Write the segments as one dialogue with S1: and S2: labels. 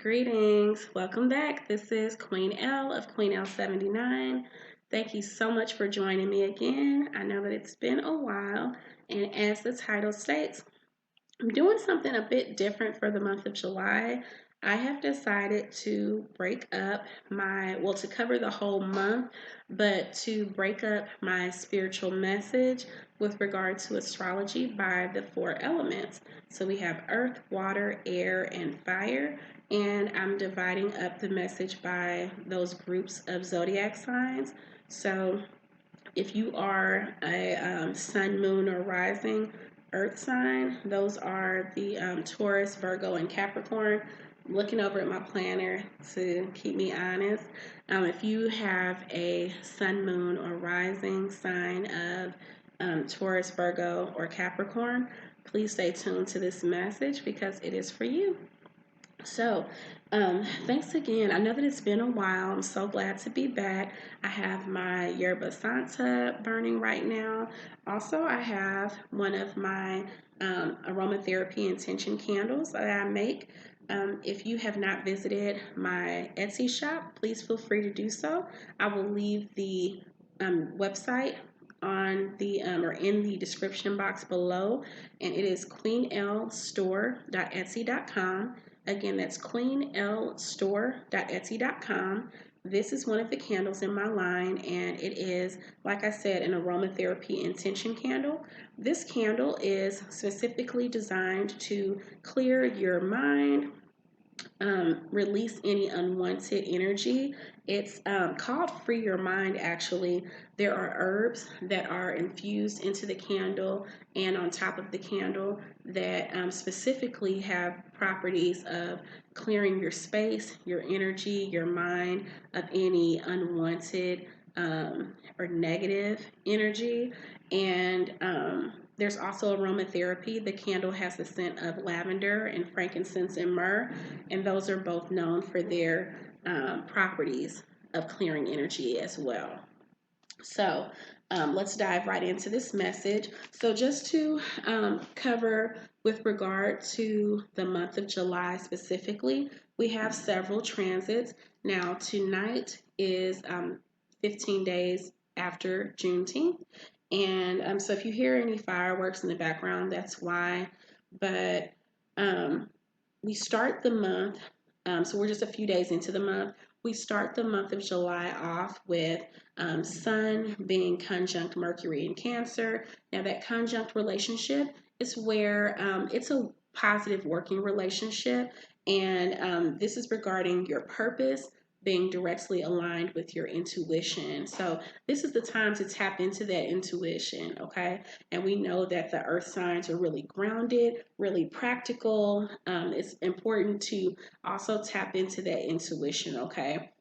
S1: Greetings, welcome back. This is Queen Elle of QueenElle79. Thank you so much for joining me again. I know that it's been a while, and as the title states, I'm doing something a bit different for the month of July. I have decided to break up to cover the whole month, but to break up my spiritual message with regard to astrology by the four elements. So we have earth, water, air, and fire, and I'm dividing up the message by those groups of zodiac signs. So if you are a sun, moon, or rising earth sign, those are the Taurus, Virgo, and Capricorn. I'm looking over at my planner to keep me honest. If you have a sun, moon, or rising sign of Taurus, Virgo, or Capricorn, please stay tuned to this message because it is for you. So, thanks again. I know that it's been a while. I'm so glad to be back. I have my Yerba Santa burning right now. Also, I have one of my aromatherapy intention candles that I make. If you have not visited my Etsy shop, please feel free to do so. I will leave the website on the or in the description box below, and it is queenellestore.etsy.com. Again, that's queenellestore.etsy.com. This is one of the candles in my line, and it is, like I said, an aromatherapy intention candle. This candle is specifically designed to clear your mind, release any unwanted energy. It's called Free Your Mind, actually. There are herbs that are infused into the candle and on top of the candle that specifically have properties of clearing your space, your energy, your mind of any unwanted or negative energy. And there's also aromatherapy. The candle has the scent of lavender and frankincense and myrrh, and those are both known for their properties of clearing energy as well. So let's dive right into this message. So just to cover with regard to the month of July specifically, we have several transits. Now tonight is 15 days after Juneteenth. And so if you hear any fireworks in the background, that's why. But we start the month, so we're just a few days into the month. We start the month of July off with Sun being conjunct Mercury in Cancer. Now that conjunct relationship is where it's a positive working relationship, and this is regarding your purpose being directly aligned with your intuition. So this is the time to tap into that intuition, okay? And we know that the earth signs are really grounded, really practical. It's important to also tap into that intuition, okay?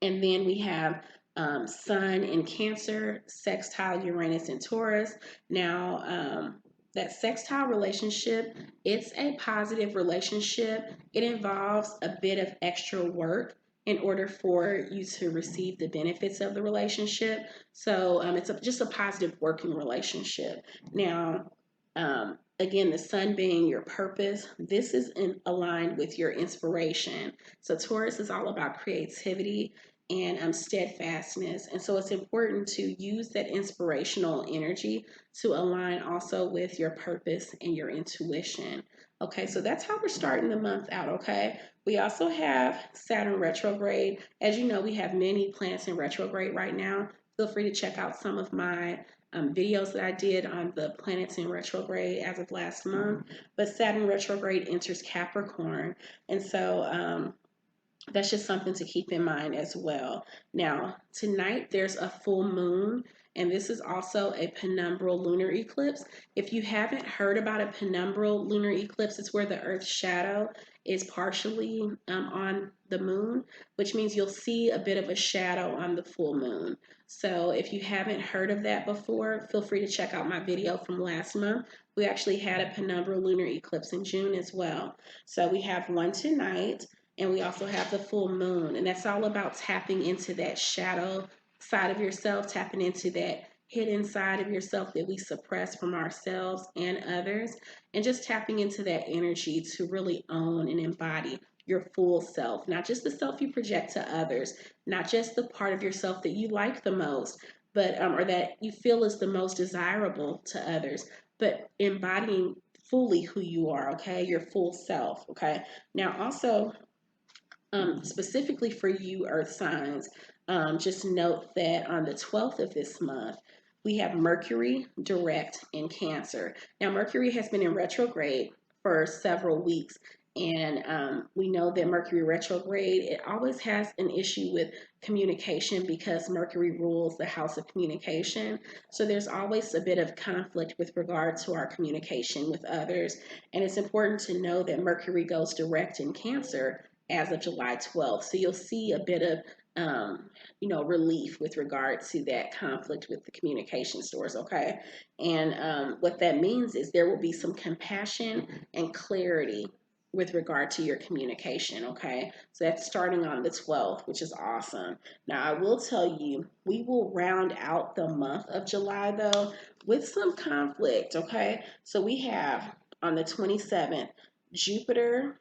S1: And then we have Sun in Cancer, sextile Uranus in Taurus. Now, that sextile relationship, it's a positive relationship. It involves a bit of extra work in order for you to receive the benefits of the relationship. So it's just a positive working relationship. Now, again, the sun being your purpose, this is aligned with your inspiration. So Taurus is all about creativity and steadfastness. And so it's important to use that inspirational energy to align also with your purpose and your intuition. Okay, so that's how we're starting the month out, okay? We also have Saturn retrograde. As you know, we have many planets in retrograde right now. Feel free to check out some of my videos that I did on the planets in retrograde as of last month. But Saturn retrograde enters Capricorn. And so that's just something to keep in mind as well. Now, tonight there's a full moon, and this is also a penumbral lunar eclipse. If you haven't heard about a penumbral lunar eclipse, it's where the Earth's shadow is partially on the moon, which means you'll see a bit of a shadow on the full moon. So if you haven't heard of that before, feel free to check out my video from last month. We actually had a penumbral lunar eclipse in June as well. So we have one tonight. And we also have the full moon, and that's all about tapping into that shadow side of yourself, tapping into that hidden side of yourself that we suppress from ourselves and others, and just tapping into that energy to really own and embody your full self, not just the self you project to others, not just the part of yourself that you like the most, but or that you feel is the most desirable to others, but embodying fully who you are, okay? Your full self, okay? Now, also, specifically for you, Earth signs, just note that on the 12th of this month, we have Mercury direct in Cancer. Now, Mercury has been in retrograde for several weeks, and we know that Mercury retrograde, it always has an issue with communication because Mercury rules the house of communication. So there's always a bit of conflict with regard to our communication with others. And it's important to know that Mercury goes direct in Cancer as of July 12th. So you'll see a bit of relief with regard to that conflict with the communication stores, okay? And what that means is there will be some compassion and clarity with regard to your communication, okay? So that's starting on the 12th, which is awesome. Now, I will tell you, we will round out the month of July, though, with some conflict, okay? So we have on the 27th, Jupiter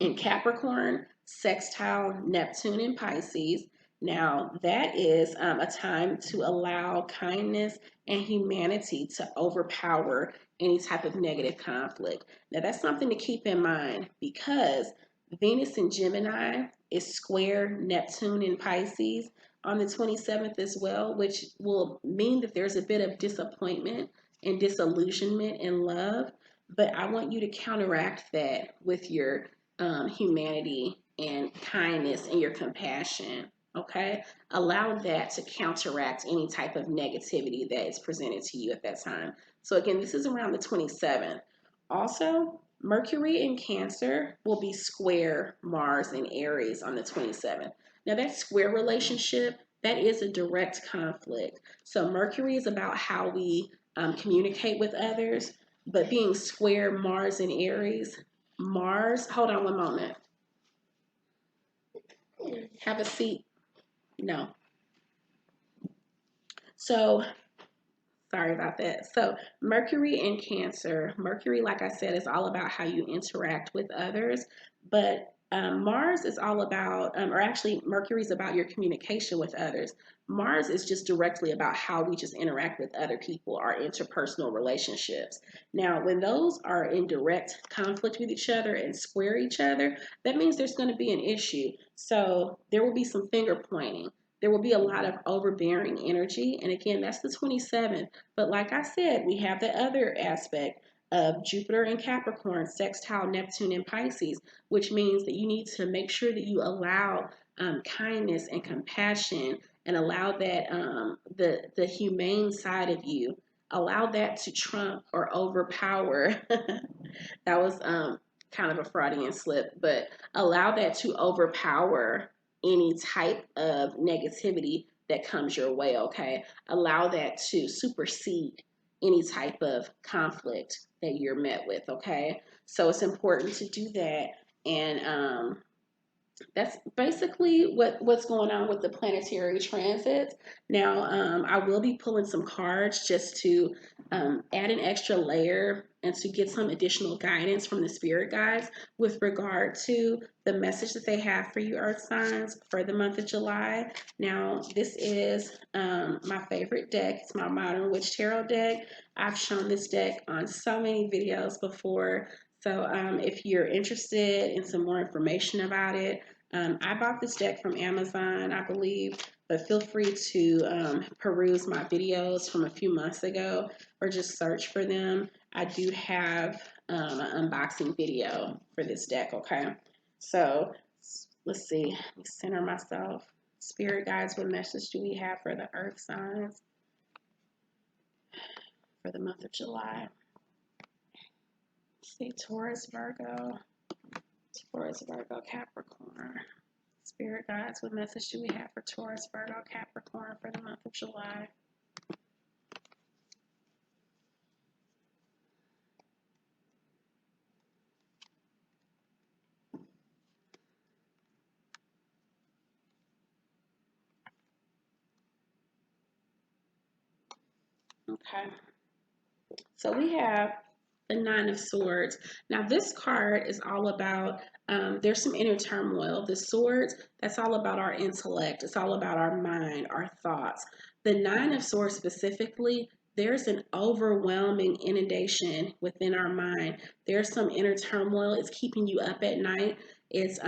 S1: in Capricorn, sextile Neptune in Pisces. Now, that is a time to allow kindness and humanity to overpower any type of negative conflict. Now, that's something to keep in mind because Venus in Gemini is square Neptune in Pisces on the 27th as well, which will mean that there's a bit of disappointment and disillusionment in love. But I want you to counteract that with your humanity and kindness and your compassion. Okay, allow that to counteract any type of negativity that is presented to you at that time. So again, this is around the 27th. Also, Mercury in Cancer will be square Mars in Aries on the 27th. Now that square relationship, that is a direct conflict. So Mercury is about how we communicate with others, but being square Mars in Aries, Mars, hold on one moment. Have a seat. No. So, sorry about that. So, Mercury in Cancer. Mercury, like I said, is all about how you interact with others, but Mars is all about, or actually, Mercury is about your communication with others. Mars is just directly about how we just interact with other people, our interpersonal relationships. Now, when those are in direct conflict with each other and square each other, that means there's going to be an issue. So, there will be some finger pointing. There will be a lot of overbearing energy. And again, that's the 27th. But like I said, we have the other aspect of Jupiter and Capricorn, sextile Neptune and Pisces, which means that you need to make sure that you allow kindness and compassion and allow that the humane side of you, allow that to trump or overpower. That was kind of a Freudian slip, but allow that to overpower any type of negativity that comes your way, okay? Allow that to supersede any type of conflict that you're met with, okay? So it's important to do that. And that's basically what's going on with the planetary transits. Now, I will be pulling some cards just to add an extra layer and to get some additional guidance from the spirit guides with regard to the message that they have for you, Earth signs, for the month of July. Now, this is my favorite deck. It's my Modern Witch Tarot deck. I've shown this deck on so many videos before. So if you're interested in some more information about it, I bought this deck from Amazon, I believe, but feel free to peruse my videos from a few months ago or just search for them. I do have an unboxing video for this deck, okay? So let's see, let me center myself. Spirit guides, what message do we have for the Earth signs for the month of July? See, Taurus, Virgo, Capricorn. Spirit guides, what message do we have for Taurus, Virgo, Capricorn for the month of July? Okay. So we have The Nine of Swords. Now, this card is all about, there's some inner turmoil. The Swords, that's all about our intellect. It's all about our mind, our thoughts. The Nine of Swords specifically, there's an overwhelming inundation within our mind. There's some inner turmoil. It's keeping you up at night. It's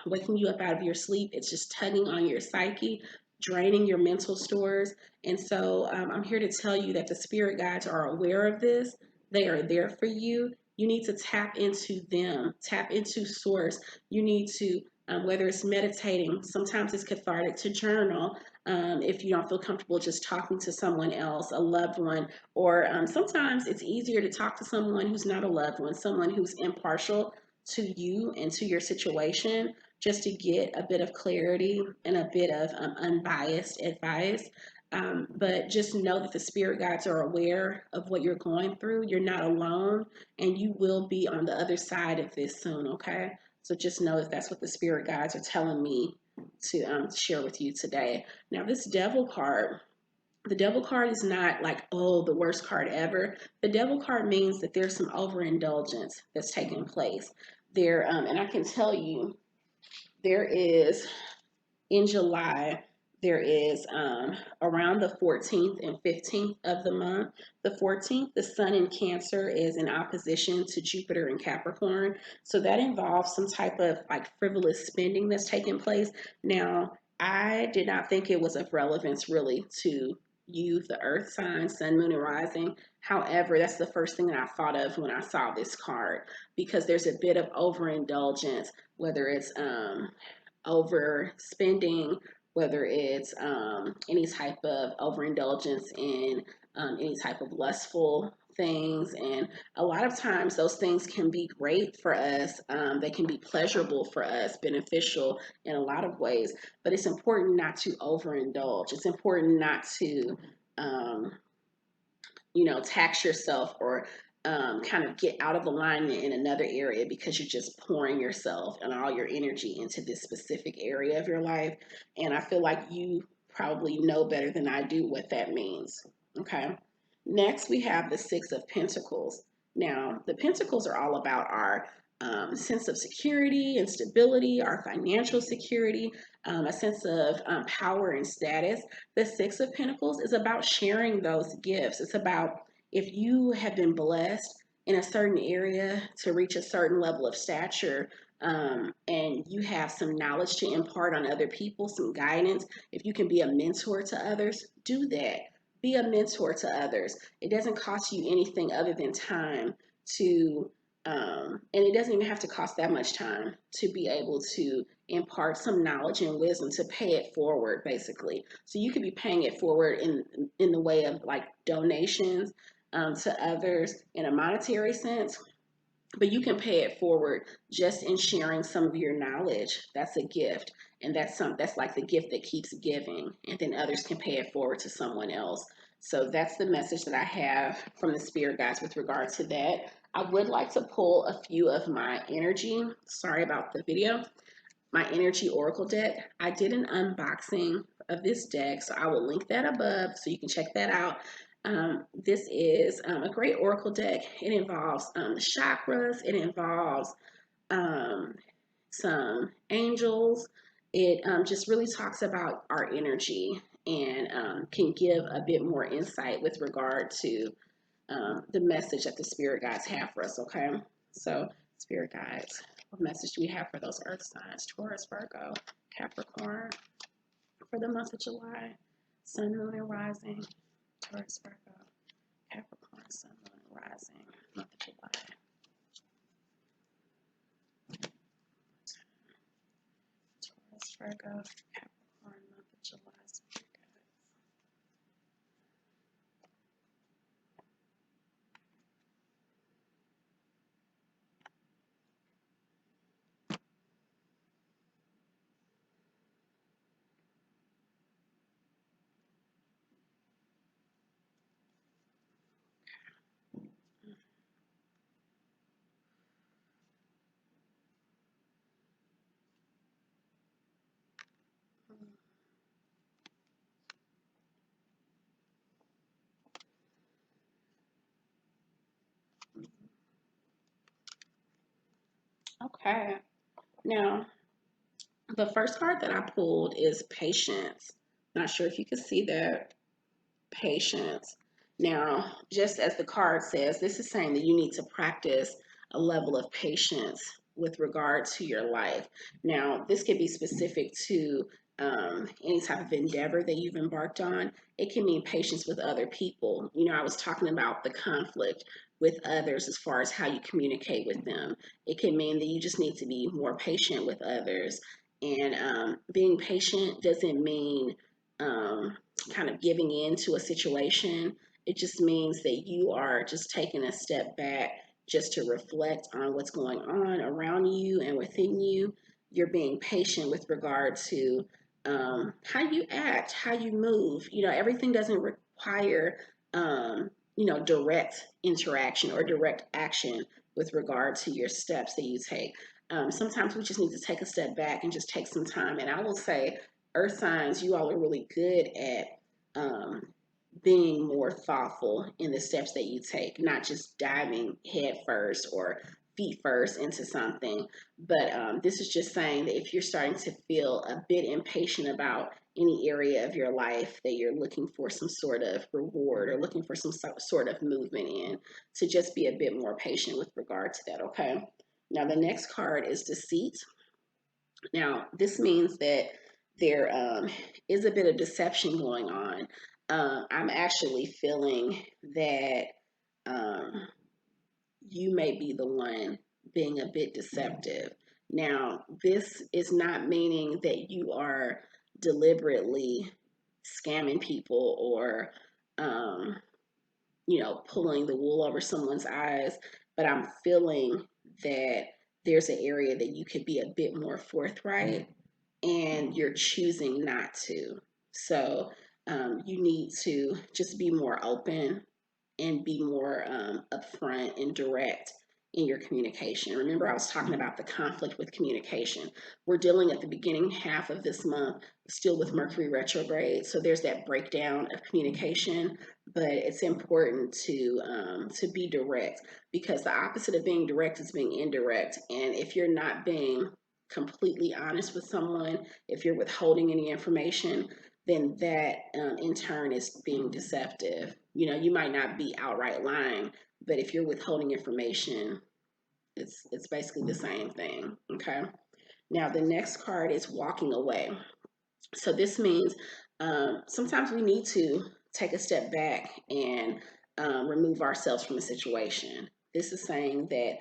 S1: waking you up out of your sleep. It's just tugging on your psyche, draining your mental stores. And so I'm here to tell you that the spirit guides are aware of this. They are there for you. You need to tap into them, tap into source. You need to, whether it's meditating, sometimes it's cathartic to journal. If you don't feel comfortable just talking to someone else, a loved one, or sometimes it's easier to talk to someone who's not a loved one, someone who's impartial to you and to your situation, just to get a bit of clarity and a bit of unbiased advice. But just know that the spirit guides are aware of what you're going through. You're not alone, and you will be on the other side of this soon, okay? So just know that that's what the spirit guides are telling me to share with you today. Now, this devil card, the devil card is not like, oh, the worst card ever. The devil card means that there's some overindulgence that's taking place there. And I can tell you, there is, in July, there is around the 14th and 15th of the month. The 14th, the sun in Cancer is in opposition to Jupiter in Capricorn. So that involves some type of like frivolous spending that's taking place. Now, I did not think it was of relevance really to you, the earth sign, sun, moon, and rising. However, that's the first thing that I thought of when I saw this card, because there's a bit of overindulgence, whether it's overspending, whether it's any type of overindulgence in any type of lustful things. And a lot of times those things can be great for us. They can be pleasurable for us, beneficial in a lot of ways, but it's important not to overindulge. It's important not to, tax yourself or kind of get out of alignment in another area because you're just pouring yourself and all your energy into this specific area of your life. And I feel like you probably know better than I do what that means. Okay. Next, we have the Six of Pentacles. Now, the Pentacles are all about our sense of security and stability, our financial security, a sense of power and status. The Six of Pentacles is about sharing those gifts. It's about, if you have been blessed in a certain area to reach a certain level of stature, and you have some knowledge to impart on other people, some guidance, if you can be a mentor to others, do that. Be a mentor to others. It doesn't cost you anything other than time to, and it doesn't even have to cost that much time to be able to impart some knowledge and wisdom, to pay it forward, basically. So you could be paying it forward in the way of like donations to others in a monetary sense, but you can pay it forward just in sharing some of your knowledge. That's a gift, and that's like the gift that keeps giving, and then others can pay it forward to someone else. So that's the message that I have from the spirit guides with regard to that. I would like to pull a few of my energy, sorry about the video, my energy oracle deck. I did an unboxing of this deck, so I will link that above so you can check that out. This is a great oracle deck. It involves the chakras. It involves some angels. It just really talks about our energy and can give a bit more insight with regard to the message that the spirit guides have for us, okay? So, spirit guides, what message do we have for those earth signs? Taurus, Virgo, Capricorn, for the month of July. Sun, moon, and rising. Taurus, Virgo, Capricorn, Sun, moon, and rising. Month of July. Taurus, Virgo, Capricorn, month of July. Spirit guides. Okay. Now, the first card that I pulled is patience. Not sure if you can see that. Patience. Now, just as the card says, this is saying that you need to practice a level of patience with regard to your life. Now, this could be specific to any type of endeavor that you've embarked on. It can mean patience with other people. You know, I was talking about the conflict with others as far as how you communicate with them. It can mean that you just need to be more patient with others. And being patient doesn't mean um, kind of giving in to a situation. It just means that you are just taking a step back just to reflect on what's going on around you and within you. You're being patient with regard to how you act, how you move. You know, everything doesn't require, direct interaction or direct action with regard to your steps that you take. Sometimes we just need to take a step back and just take some time. And I will say, earth signs, you all are really good at um, being more thoughtful in the steps that you take, not just diving head first or feet first into something. But this is just saying that if you're starting to feel a bit impatient about any area of your life that you're looking for some sort of reward or looking for some sort of movement in, to just be a bit more patient with regard to that, okay? Now, the next card is deceit. Now, this means that there is a bit of deception going on. I'm actually feeling that um, you may be the one being a bit deceptive. Now, this is not meaning that you are deliberately scamming people or, um, pulling the wool over someone's eyes, but I'm feeling that there's an area that you could be a bit more forthright and you're choosing not to. So you need to just be more open and be more upfront and direct in your communication. Remember, I was talking about the conflict with communication. We're dealing at the beginning half of this month still with Mercury retrograde, so there's that breakdown of communication. But it's important to be direct, because the opposite of being direct is being indirect. And if you're not being completely honest with someone, if you're withholding any information, then that in turn is being deceptive. You know, you might not be outright lying, but if you're withholding information, it's basically the same thing. Okay. Now the next card is walking away. So this means sometimes we need to take a step back and remove ourselves from a situation. This is saying that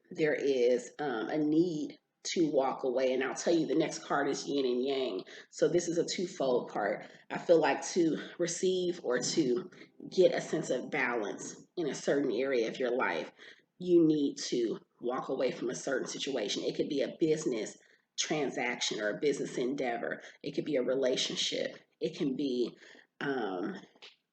S1: there is a need to walk away. And I'll tell you, the next card is Yin and Yang. So this is a twofold part. I feel like to receive or to get a sense of balance in a certain area of your life, you need to walk away from a certain situation. It could be a business transaction or a business endeavor. It could be a relationship. It can be um,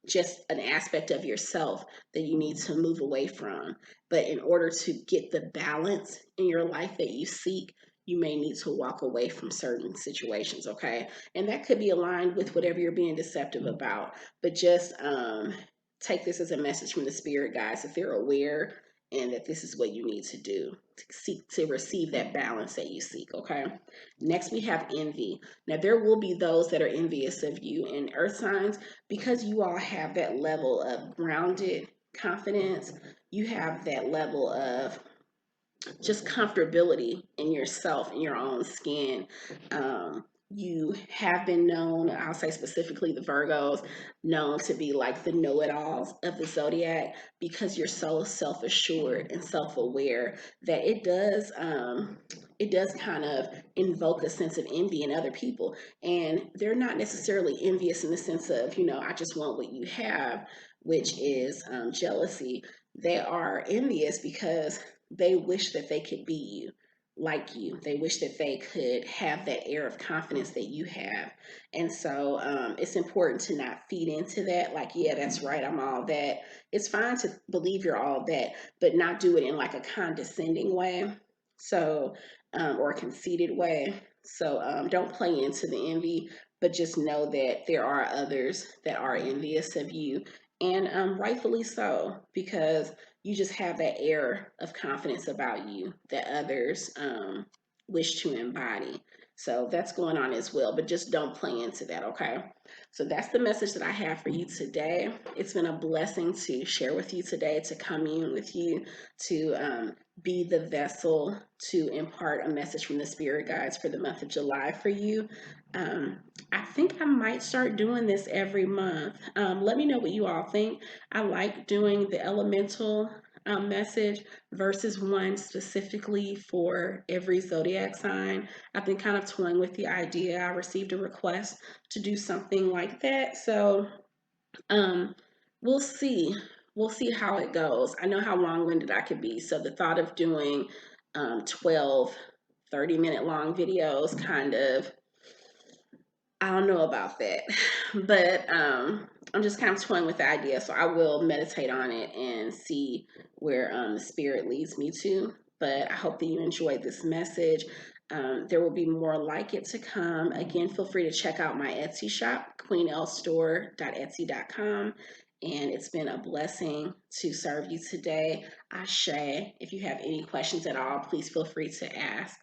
S1: just an aspect of yourself that you need to move away from. But in order to get the balance in your life that you seek, you may need to walk away from certain situations, okay? And that could be aligned with whatever you're being deceptive about. But just take this as a message from the spirit guides, that they're aware and that this is what you need to do to seek to receive that balance that you seek, okay? Next, we have envy. Now, there will be those that are envious of you in earth signs, because you all have that level of grounded confidence. You have that level of just comfortability in yourself, in your own skin. You have been known, I'll say specifically the Virgos, known to be like the know-it-alls of the zodiac, because you're so self-assured and self-aware that it does kind of invoke a sense of envy in other people. And they're not necessarily envious in the sense of, I just want what you have, which is jealousy. They are envious because they wish that they could be you, like you. They wish that they could have that air of confidence that you have. And so it's important to not feed into that. Like, yeah, that's right, I'm all that. It's fine to believe you're all that, but not do it in like a condescending way. So, or a conceited way. So don't play into the envy, but just know that there are others that are envious of you, and rightfully so, because you just have that air of confidence about you that others wish to embody. So that's going on as well, but just don't play into that, okay? So that's the message that I have for you today. It's been a blessing to share with you today, to commune with you, to be the vessel to impart a message from the spirit guides for the month of July for you. Um, I think I might start doing this every month. Let me know what you all think. I like doing the elemental message versus one specifically for every zodiac sign. I've been kind of toying with the idea. I received a request to do something like that. So um, we'll see. We'll see how it goes. I know how long-winded I could be. So the thought of doing 12 30-minute long videos kind of, I don't know about that, but I'm just kind of toying with the idea. So I will meditate on it and see where the spirit leads me to. But I hope that you enjoyed this message. There will be more like it to come. Again, feel free to check out my Etsy shop, queenellestore.etsy.com. And it's been a blessing to serve you today. Ashe. If you have any questions at all, please feel free to ask.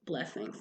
S1: Blessings.